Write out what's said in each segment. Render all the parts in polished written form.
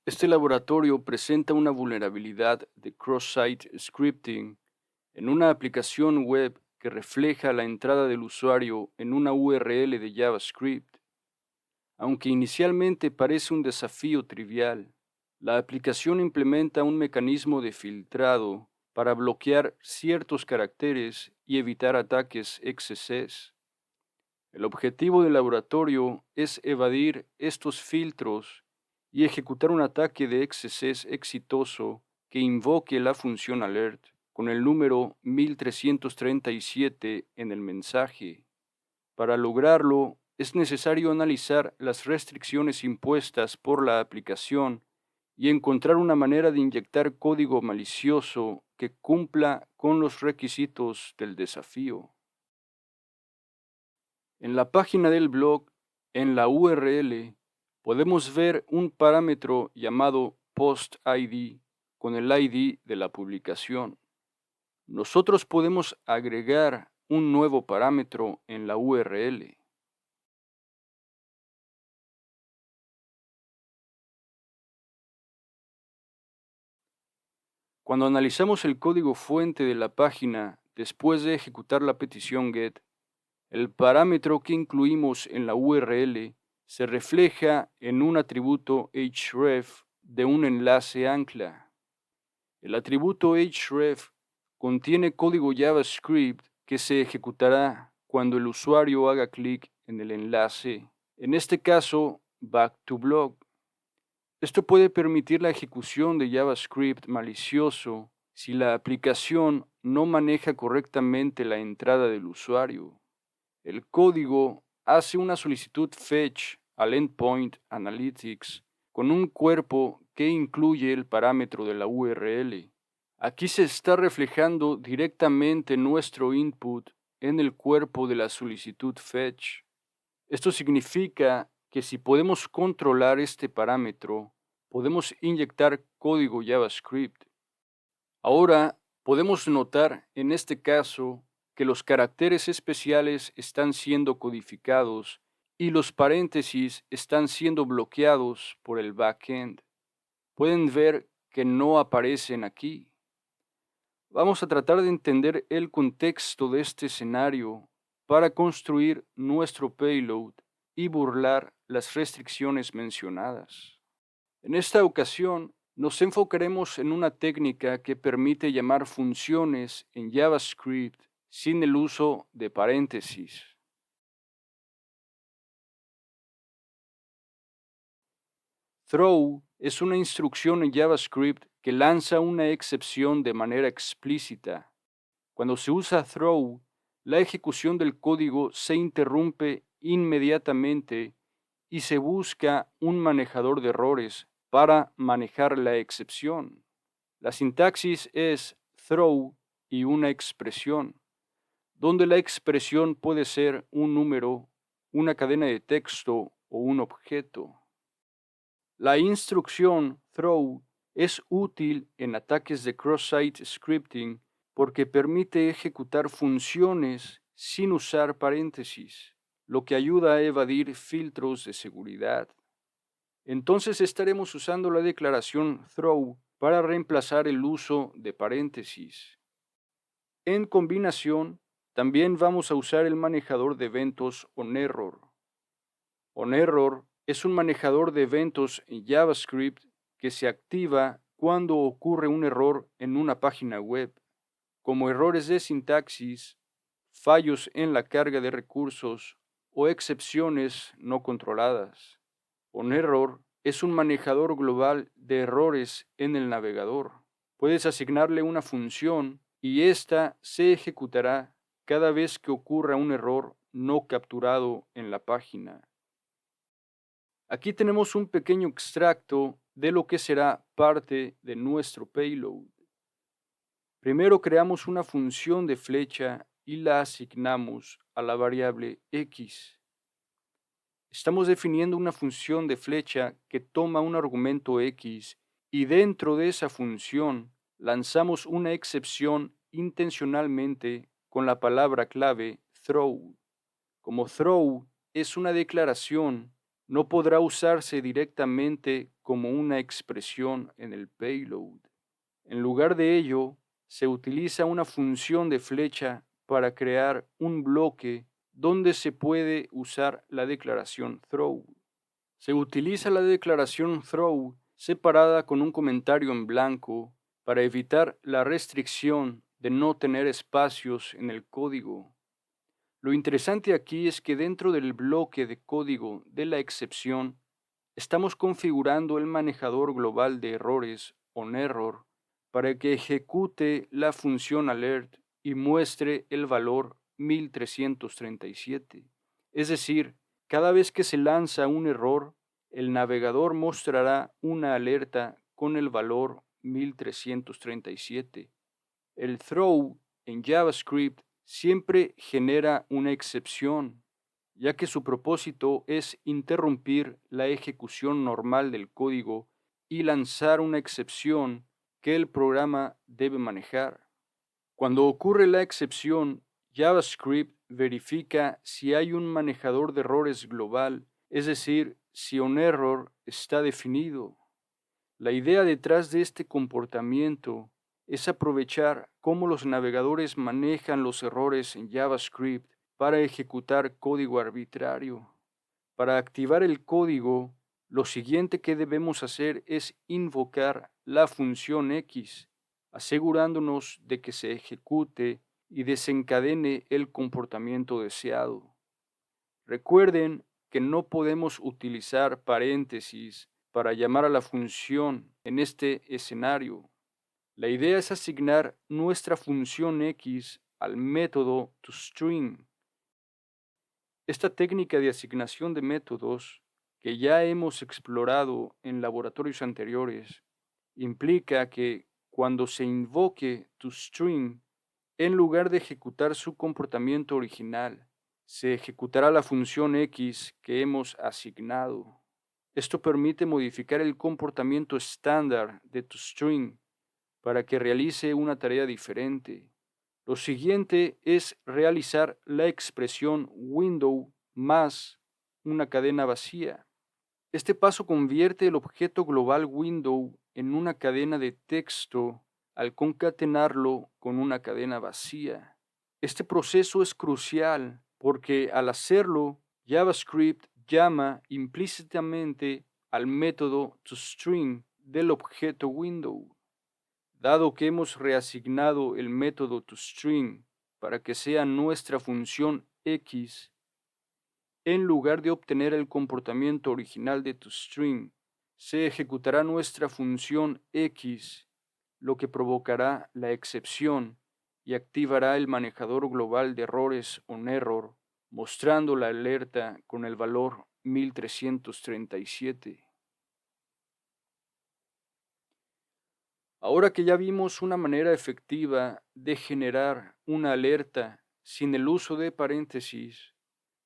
Este laboratorio presenta una vulnerabilidad de cross-site scripting en una aplicación web que refleja la entrada del usuario en una URL de JavaScript. Aunque inicialmente parece un desafío trivial, la aplicación implementa un mecanismo de filtrado para bloquear ciertos caracteres y evitar ataques XSS. El objetivo del laboratorio es evadir estos filtros y ejecutar un ataque de XSS exitoso que invoque la función alert con el número 1337 en el mensaje. Para lograrlo, es necesario analizar las restricciones impuestas por la aplicación y encontrar una manera de inyectar código malicioso que cumpla con los requisitos del desafío. En la página del blog, en la URL, podemos ver un parámetro llamado PostID con el ID de la publicación. Nosotros podemos agregar un nuevo parámetro en la URL. Cuando analizamos el código fuente de la página después de ejecutar la petición GET, el parámetro que incluimos en la URL se refleja en un atributo href de un enlace ancla. El atributo href contiene código JavaScript que se ejecutará cuando el usuario haga clic en el enlace, en este caso, back to blog. Esto puede permitir la ejecución de JavaScript malicioso si la aplicación no maneja correctamente la entrada del usuario. El código hace una solicitud fetch al endpoint analytics con un cuerpo que incluye el parámetro de la URL. Aquí se está reflejando directamente nuestro input en el cuerpo de la solicitud fetch. Esto significa que si podemos controlar este parámetro, podemos inyectar código JavaScript. Ahora podemos notar en este caso que los caracteres especiales están siendo codificados y los paréntesis están siendo bloqueados por el backend. Pueden ver que no aparecen aquí. Vamos a tratar de entender el contexto de este escenario para construir nuestro payload y burlar las restricciones mencionadas. En esta ocasión, nos enfocaremos en una técnica que permite llamar funciones en JavaScript sin el uso de paréntesis. Throw es una instrucción en JavaScript que lanza una excepción de manera explícita. Cuando se usa throw, la ejecución del código se interrumpe inmediatamente y se busca un manejador de errores para manejar la excepción. La sintaxis es throw y una expresión, donde la expresión puede ser un número, una cadena de texto o un objeto. La instrucción throw es útil en ataques de cross-site scripting porque permite ejecutar funciones sin usar paréntesis, lo que ayuda a evadir filtros de seguridad. Entonces estaremos usando la declaración throw para reemplazar el uso de paréntesis. En combinación, también vamos a usar el manejador de eventos onError. OnError es un manejador de eventos en JavaScript que se activa cuando ocurre un error en una página web, como errores de sintaxis, fallos en la carga de recursos o excepciones no controladas. OnError es un manejador global de errores en el navegador. Puedes asignarle una función y ésta se ejecutará cada vez que ocurra un error no capturado en la página. Aquí tenemos un pequeño extracto de lo que será parte de nuestro payload. Primero creamos una función de flecha y la asignamos a la variable x. Estamos definiendo una función de flecha que toma un argumento x y dentro de esa función lanzamos una excepción intencionalmente con la palabra clave throw. Como throw es una declaración, no podrá usarse directamente como una expresión en el payload. En lugar de ello, se utiliza una función de flecha para crear un bloque donde se puede usar la declaración throw. Se utiliza la declaración throw separada con un comentario en blanco para evitar la restricción de no tener espacios en el código. Lo interesante aquí es que dentro del bloque de código de la excepción, estamos configurando el manejador global de errores onError para que ejecute la función alert y muestre el valor 1337. Es decir, cada vez que se lanza un error, el navegador mostrará una alerta con el valor 1337. El throw en JavaScript siempre genera una excepción, ya que su propósito es interrumpir la ejecución normal del código y lanzar una excepción que el programa debe manejar. Cuando ocurre la excepción, JavaScript verifica si hay un manejador de errores global, es decir, si onError está definido. La idea detrás de este comportamiento es aprovechar cómo los navegadores manejan los errores en JavaScript para ejecutar código arbitrario. Para activar el código, lo siguiente que debemos hacer es invocar la función X, asegurándonos de que se ejecute y desencadene el comportamiento deseado. Recuerden que no podemos utilizar paréntesis para llamar a la función en este escenario. La idea es asignar nuestra función X al método toString. Esta técnica de asignación de métodos, que ya hemos explorado en laboratorios anteriores, implica que cuando se invoque toString, en lugar de ejecutar su comportamiento original, se ejecutará la función X que hemos asignado. Esto permite modificar el comportamiento estándar de toString para que realice una tarea diferente. Lo siguiente es realizar la expresión window más una cadena vacía. Este paso convierte el objeto global window en una cadena de texto al concatenarlo con una cadena vacía. Este proceso es crucial porque al hacerlo, JavaScript llama implícitamente al método toString del objeto window. Dado que hemos reasignado el método toString para que sea nuestra función X, en lugar de obtener el comportamiento original de toString, se ejecutará nuestra función X, lo que provocará la excepción y activará el manejador global de errores onError, mostrando la alerta con el valor 1337. Ahora que ya vimos una manera efectiva de generar una alerta sin el uso de paréntesis,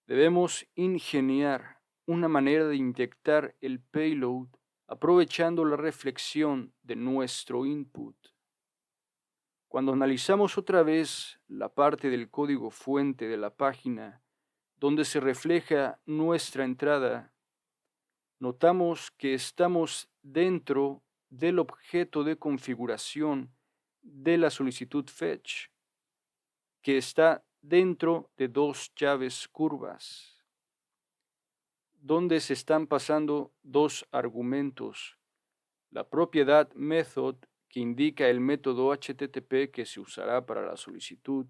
debemos ingeniar una manera de inyectar el payload aprovechando la reflexión de nuestro input. Cuando analizamos otra vez la parte del código fuente de la página donde se refleja nuestra entrada, notamos que estamos dentro del objeto de configuración de la solicitud fetch, que está dentro de dos llaves curvas, donde se están pasando dos argumentos: la propiedad method, que indica el método HTTP que se usará para la solicitud,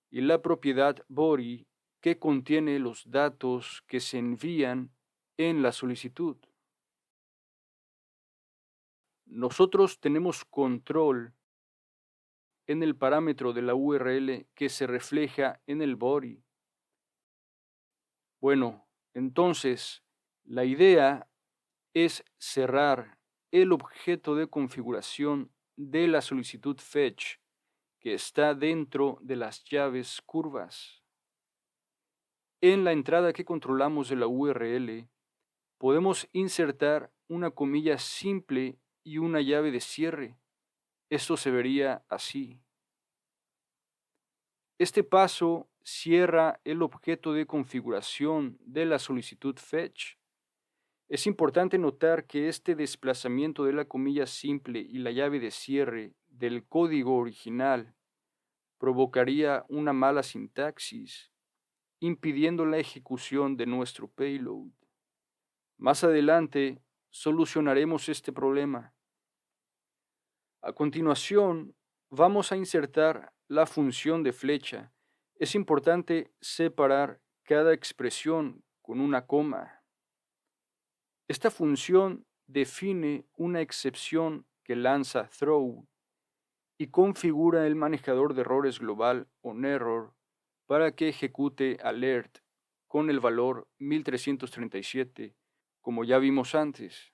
y la propiedad body, que contiene los datos que se envían en la solicitud. Nosotros tenemos control en el parámetro de la URL que se refleja en el body. Bueno, entonces, la idea es cerrar el objeto de configuración de la solicitud fetch que está dentro de las llaves curvas. En la entrada que controlamos de la URL, podemos insertar una comilla simple y una llave de cierre. Esto se vería así. Este paso cierra el objeto de configuración de la solicitud fetch Es importante notar que este desplazamiento de la comilla simple y la llave de cierre del código original provocaría una mala sintaxis, impidiendo la ejecución de nuestro payload. Más adelante solucionaremos este problema. A continuación, vamos a insertar la función de flecha. Es importante separar cada expresión con una coma. Esta función define una excepción que lanza throw y configura el manejador de errores global onError para que ejecute alert con el valor 1337, como ya vimos antes.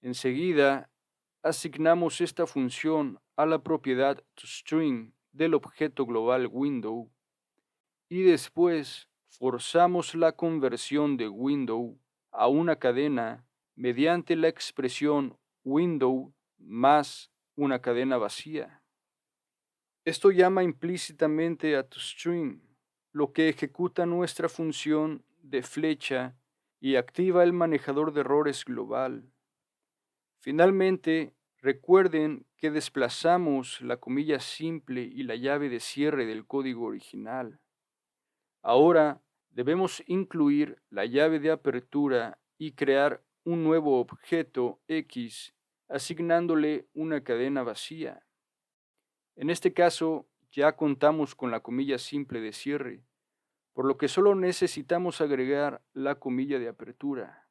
Enseguida, asignamos esta función a la propiedad toString del objeto global window y después forzamos la conversión de window a una cadena mediante la expresión window más una cadena vacía. Esto llama implícitamente a toString, lo que ejecuta nuestra función de flecha y activa el manejador de errores global. Finalmente, recuerden que desplazamos la comilla simple y la llave de cierre del código original. Ahora debemos incluir la llave de apertura y crear un nuevo objeto X asignándole una cadena vacía. En este caso, ya contamos con la comilla simple de cierre, por lo que solo necesitamos agregar la comilla de apertura.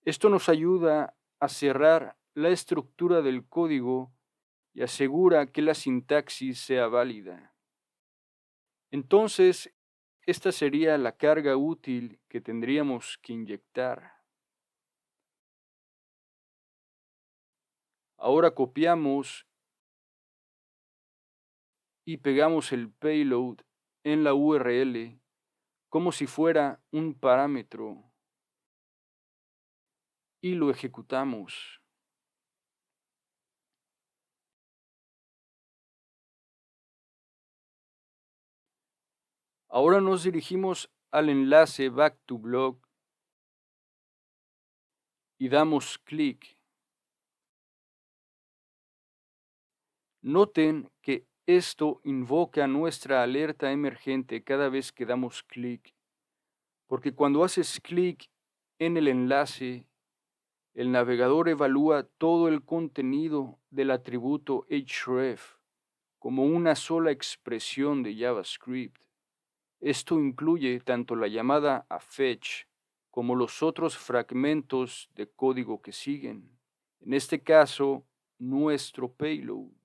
Esto nos ayuda a cerrar la estructura del código y asegura que la sintaxis sea válida. Entonces, esta sería la carga útil que tendríamos que inyectar. Ahora copiamos y pegamos el payload en la URL como si fuera un parámetro y lo ejecutamos. Ahora nos dirigimos al enlace Back to Blog y damos clic. Noten que esto invoca nuestra alerta emergente cada vez que damos clic, porque cuando haces clic en el enlace, el navegador evalúa todo el contenido del atributo href como una sola expresión de JavaScript. Esto incluye tanto la llamada a fetch como los otros fragmentos de código que siguen. En este caso, nuestro payload.